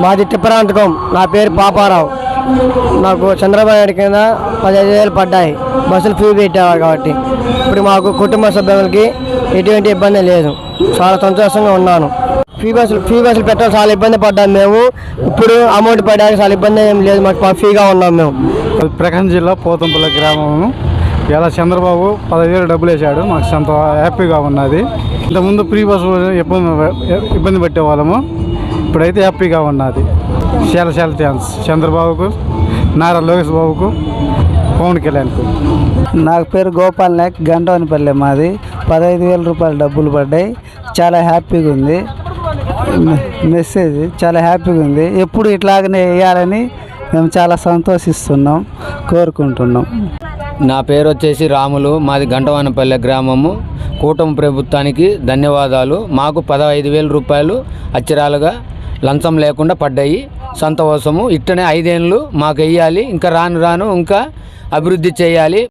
మాది తిప్పరాంతకం. నా పేరు పాపారావు. నాకు చంద్రబాబు నాయుడు కింద 15,000 పడ్డాయి. బస్సులు ఫ్రీ పెట్టేవారు కాబట్టి ఇప్పుడు మాకు కుటుంబ సభ్యులకి ఎటువంటి ఇబ్బంది లేదు. చాలా సంతోషంగా ఉన్నాను. ఫ్రీ బస్సులు పెట్టడం చాలా ఇబ్బంది పడ్డాం మేము. ఇప్పుడు అమౌంట్ పడ్డానికి చాలా ఇబ్బంది ఏం లేదు. మాకు ఫ్రీగా ఉన్నాం మేము. ప్రకాశం జిల్లా పోతంపల్లి గ్రామము. ఇలా చంద్రబాబు 15,000 డబ్బులు వేసాడు. మాకు అంత హ్యాపీగా ఉన్నది. ఇంతకుముందు ఫ్రీ బస్సు ఇబ్బంది పెట్టేవాళ్ళము. ఇప్పుడైతే హ్యాపీగా ఉన్నది. చాలా థ్యాంక్స్ చంద్రబాబుకు, నారా లోకేష్ బాబుకు, పవన్ కళ్యాణ్కు. నాకు పేరు గోపాల్ నాయక్. గంటవనిపల్లె మాది. 15,000 రూపాయలు డబ్బులు పడ్డాయి. చాలా హ్యాపీగా ఉంది. మెసేజ్ చాలా హ్యాపీగా ఉంది. ఎప్పుడు ఇట్లాగనే వేయాలని మేము చాలా సంతోషిస్తున్నాం, కోరుకుంటున్నాం. నా పేరు వచ్చేసి రాములు. మాది గంటవానపల్లె గ్రామము. కూటమి ప్రభుత్వానికి ధన్యవాదాలు. మాకు 15,000 రూపాయలు అక్షరాలుగా లంచం లేకుండా పడ్డాయి. సంతోషము. ఇట్టనే 5 ఏళ్ళు మాకు వెయ్యాలి. ఇంకా రాను ఇంకా అభివృద్ధి చేయాలి.